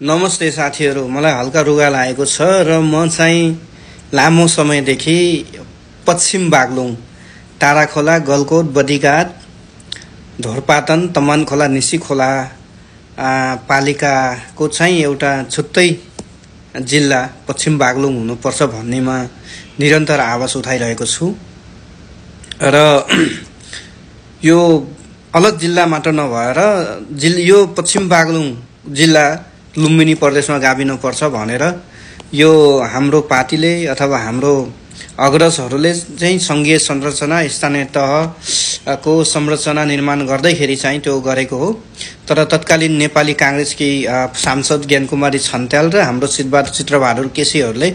नमस्ते साथीहरू, मलाई हल्का रुगा लागेको छ र म चाहिँ लामो समयदेखि पश्चिम बागलुङ, टाढाखोला, गलकोट, बडिघाट, ढोरपाटन, तमनखोला, निसीखोला पालिकाको चाहिँ एउटा छुट्टै जिल्ला पश्चिम बागलुङ हुनुपर्छ भन्नेमा निरन्तर आवाज उठाइरहेको छु र यो अलग जिल्ला मात्र नभएर यो पश्चिम बागलुङ जिल्ला लुम्बिनी प्रदेशमा गाभिनुपर्छ भनेर यो हाम्रो पार्टीले अथवा हाम्रो अग्रजहरूले चाहिँ संघीय संरचना स्थानीय तहको संरचना निर्माण गर्दैखेरि चाहिँ त्यो गरेको हो। तर तत्कालीन नेपाली कांग्रेसकी सांसद ज्ञानकुमारी छन्त्याल र हाम्रो चित्रबहादुर केसीहरूले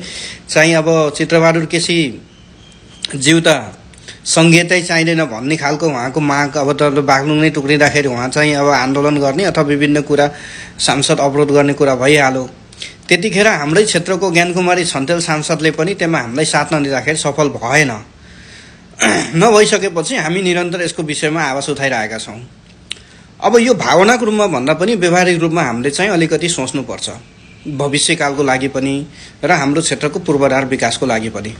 चाहिँ अब चित्रबहादुर केसी ज्यू त संघीयतै चाहिँदैन भन्ने खालको उहाँको माग, अब त बागलुङ नै टुक्रिँदाखेरि उहाँ चाहिँ अब आन्दोलन गर्ने अथवा विभिन्न कुरा सांसद अवरोध गर्ने कुरा भइहाल्यो। त्यतिखेर हाम्रै क्षेत्रको ज्ञानकुमारी छन्तेल सांसदले पनि त्यसमा हामीलाई साथ नदिँदाखेरि सफल भएन। नभइसकेपछि हामी निरन्तर यसको विषयमा आवाज उठाइरहेका छौँ। अब यो भावनाको रूपमा भन्दा पनि व्यवहारिक रूपमा हामीले चाहिँ अलिकति सोच्नुपर्छ, भविष्यकालको लागि पनि र हाम्रो क्षेत्रको पूर्वाधार विकासको लागि पनि।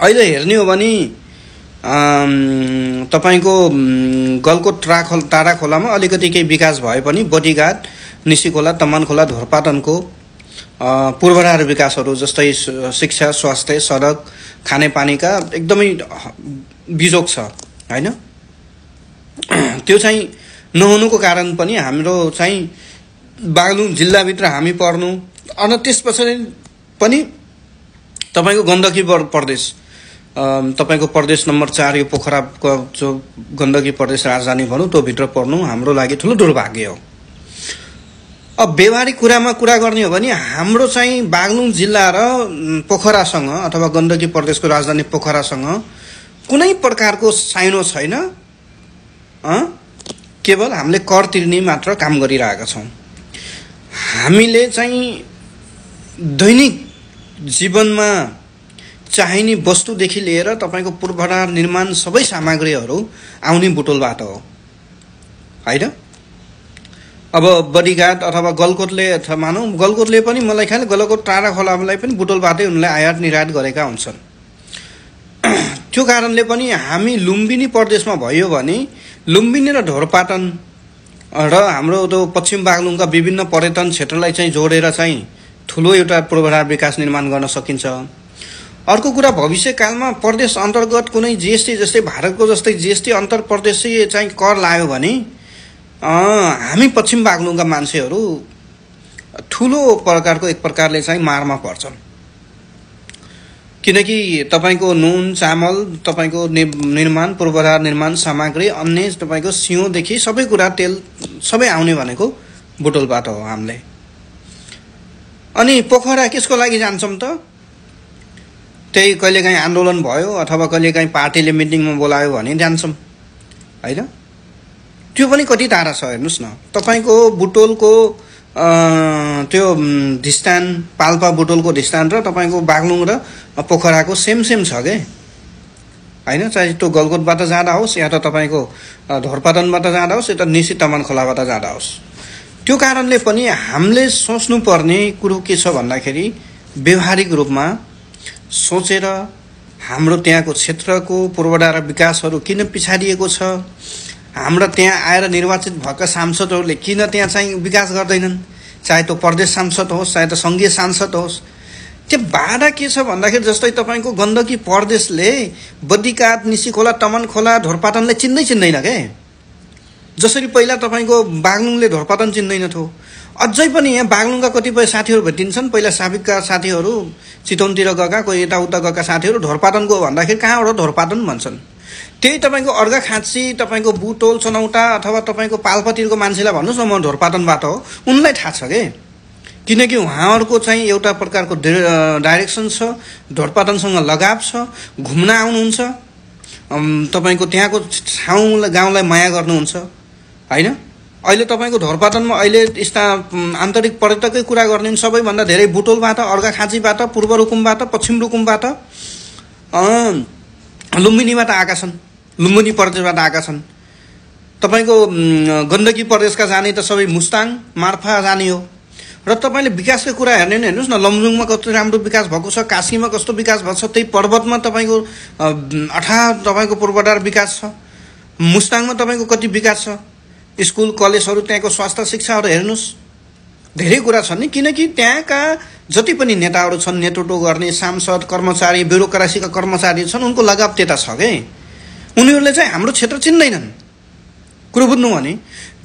अहिले हेर्ने हो भने तपाईको गलकोट टाढाखोलामा अलिकति केही विकास भए पनि बडिघाट, निसीखोला, तमनखोला, ढोरपाटनको पूर्वाधार विकासहरू जस्तै शिक्षा, स्वास्थ्य, सडक, खानेपानीका एकदमै बिजोग छ हैन। त्यो चाहिँ नहुनुको कारण पनि हाम्रो चाहिँ बागलुङ जिल्लाभित्र हामी पर्नु अनि त्यसपछि पनि तपाईको गण्डकी प्रदेश, तपाईको प्रदेश नम्बर 4 यो पोखराको जो गण्डकी प्रदेश राजधानी भनौँ त्यो भित्र पर्नु हाम्रो लागि ठुलो दुर्भाग्य हो। अब व्यवहारिक कुरामा कुरा गर्ने हो भने हाम्रो चाहिँ बागलुङ जिल्ला र पोखरासँग अथवा गण्डकी प्रदेशको राजधानी पोखरासँग कुनै प्रकारको साइनो छैन। केवल हामीले कर तिर्ने मात्र काम गरिरहेका छौँ। हामीले चाहिँ दैनिक जीवनमा चाहिने वस्तुदेखि लिएर तपाईको पूर्वाधार निर्माण सबै सामग्रीहरू आउने बुटोलबाट हो हैन। अब बडिघाट अथवा गलकोटले मानौँ, गलकोटले पनि मलाई ख्याल गलकोट टाढाखोलालाई पनि बुटोलबाटै उनले आयात निर्यात गरेका हुन्छन्। त्यो कारणले पनि हामी लुम्बिनी प्रदेशमा भयो भने लुम्बिनी र ढोरपाटन र हाम्रो त्यो पश्चिम बागलुङका विभिन्न पर्यटन क्षेत्रलाई चाहिँ जोडेर चाहिँ ठुलो एउटा पूर्वाधार विकास निर्माण गर्न सकिन्छ। अर्को कुरा, भविष्यकालमा प्रदेश अन्तर्गत कुनै जीएसटी जस्तै भारतको जस्तै जीएसटी अन्तर प्रदेशीय चाहिँ कर लाग्यो भने हामी पश्चिम बागलुङका मान्छेहरू ठुलो प्रकारको एक प्रकारले चाहिँ मारमा पर्छन्। किनकि तपाईको नुन, चामल, तपाईको निर्माण पूर्वाधार निर्माण सामग्री, अन्य तपाईको सिउँदेखि सबै कुरा, तेल सबै आउने भनेको बुटोलबाट हो हामीले। अनि पोखरा केसको लागि जान्छौँ त? त्यही कहिलेकाहीँ आन्दोलन भयो अथवा कहिलेकाहीँ पार्टीले मिटिङमा बोलायो भने जान्छौँ हैन। त्यो पनि कति टाढा छ हेर्नुस् न। तपाईको बुटोलको त्यो धिस्तान, पाल्पा बुटोलको धिस्तान र तपाईको बागलुङ र पोखराको सेम छ के हैन। चाहे त्यो गलकोटबाट जाँदा होस् या त तपाईको ढोरपाटनबाट जाँदा होस् या त निसी तमनखोलाबाट जाँदा होस्। त्यो कारणले पनि हामीले सोच्नुपर्ने कुरो के छ भन्दाखेरि व्यवहारिक रूपमा सोचेर हाम्रो त्यहाँको क्षेत्रको पूर्वाधार विकासहरू किन पिछाडिएको छ, हाम्रा त्यहाँ आएर निर्वाचित भएका सांसदहरूले किन त्यहाँ चाहिँ विकास गर्दैनन्, चाहे त्यो प्रदेश सांसद होस् चाहे त संघीय सांसद होस्। त्यो बाधा के छ भन्दाखेरि जस्तै तपाईको गण्डकी प्रदेशले बडिघाट, निसीखोला, तमनखोला, ढोरपाटनलाई चिन्दैन के। जसरी पहिला तपाईको बागलुङले ढोरपाटन चिन्दैन थियो, अझै पनि यहाँ बागलुङका कतिपय साथीहरू भेटिन्छन्। पहिला साबिकका साथीहरू चितवनतिर गएका, कोही यताउता गएका साथीहरू ढोरपाटनको भन्दाखेरि कहाँबाट ढोरपाटन भन्छन्। त्यही तपाईको अर्घाखाँची, तपाईको बुटोल, चनौटा अथवा तपाईको पाल्पातिरको मान्छेलाई भन्नुहोस् न म ढोरपाटनबाट हो, उनलाई थाहा छ के। किनकि उहाँहरूको चाहिँ एउटा प्रकारको डाइरेक्सन छ, ढोरपाटनसँग लगाव छ, घुम्न आउनुहुन्छ, तपाईको त्यहाँको ठाउँ गाउँलाई माया गर्नुहुन्छ हैन। अहिले तपाईको ढोरपाटनमा अहिले यस्ता आन्तरिक पर्यटककै कुरा गर्ने सबैभन्दा धेरै बुटोलबाट, अर्घाखाँचीबाट, पूर्व रुकुमबाट, पश्चिम रुकुमबाट, लुम्बिनीबाट आएका छन्, लुम्बिनी प्रदेशबाट आएका छन्। तपाईको गण्डकी प्रदेशका जाने त सबै मुस्ताङ, मार्फा जाने हो र तपाईले विकासको कुरा हेर्ने नि हेर्नुस् न, लमजुङमा कस्तो राम्रो विकास भएको छ, काशीमा कस्तो विकास भएको छ, त्यही पर्वतमा तपाईको तपाईको पूर्वाधार विकास छ, मुस्ताङमा तपाईको कति विकास छ, स्कुल कलेजहरू त्यहाँको स्वास्थ्य शिक्षाहरू हेर्नुस्, धेरै कुरा छन् नि। किनकि त्यहाँका जति पनि नेताहरू छन्, नेतृत्व गर्ने सांसद, कर्मचारी, ब्युरोक्रेसीका कर्मचारी छन्, उनको लगाव त्यता छ के। उनीहरूले चाहिँ हाम्रो क्षेत्र चिन्दैनन्। कुरो बुझ्नु भने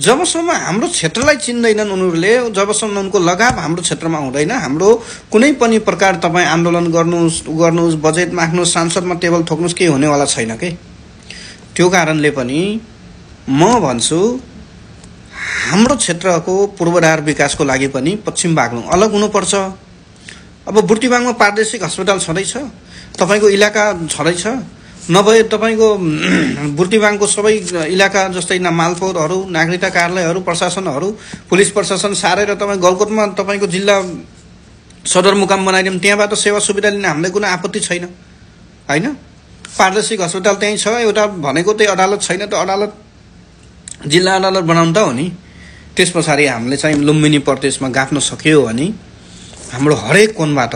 जबसम्म हाम्रो क्षेत्रलाई चिन्दैनन् उनीहरूले, जबसम्म उनको लगाव हाम्रो क्षेत्रमा हुँदैन, हाम्रो कुनै पनि प्रकार तपाईँ आन्दोलन गर्नुहोस्, बजेट माग्नुहोस्, सांसदमा टेबल ठोक्नुहोस्, केही हुनेवाला छैन के। त्यो कारणले पनि म भन्छु हाम्रो क्षेत्रको पूर्वाधार विकासको लागि पनि पश्चिम बागलुङ अलग हुनुपर्छ। अब बुर्तिवाङमा प्रादेशिक अस्पताल छँदैछ, तपाईको इलाका छँदैछ, नभए तपाईको बुर्तिवाङको सबै इलाका जस्तै मालपोतहरू, नागरिकता कार्यालयहरू, प्रशासनहरू, पुलिस प्रशासन सारेर तपाईँ गलकोटमा तपाईको जिल्ला सदरमुकाम बनाइदिउँ, त्यहाँबाट सेवा सुविधा लिन हामीलाई कुनै आपत्ति छैन हैन। प्रादेशिक अस्पताल त्यहीँ छ, एउटा भनेको त्यही अदालत छैन त अदालत जिल्ला अदालत बनाउनु त हो नि। त्यस पछाडि हामीले चाहिँ लुम्बिनी प्रदेशमा गाँच्न सक्यो भने हाम्रो हरेक कोणबाट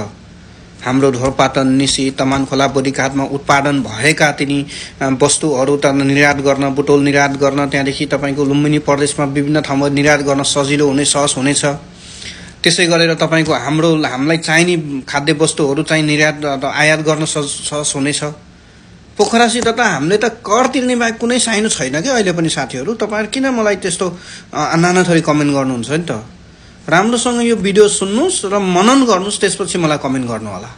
हाम्रो ढोरपाटन, निसी, तमानखोला, बोरीघाटमा उत्पादन भएका तिनी वस्तुहरू त निर्यात गर्न, बुटोल निर्यात गर्न, त्यहाँदेखि तपाईको लुम्बिनी प्रदेशमा विभिन्न ठाउँमा निर्यात गर्न सजिलो हुने, सहज हुनेछ। त्यसै गरेर तपाईको हामीलाई चाहिने खाद्य वस्तुहरू चाहिँ निर्यात आयात गर्न सहज हुनेछ। पोखरासित त हामीले त कर तिर्ने बाहेक कुनै साइनो छैन के अहिले पनि। साथीहरू तपाईहरु किन मलाई त्यस्तो नाना थरी कमेन्ट गर्नुहुन्छ नि त। राम्रोसँग यो भिडियो सुन्नुस् र मनन गर्नुस्, त्यसपछि मलाई कमेन्ट गर्नु होला।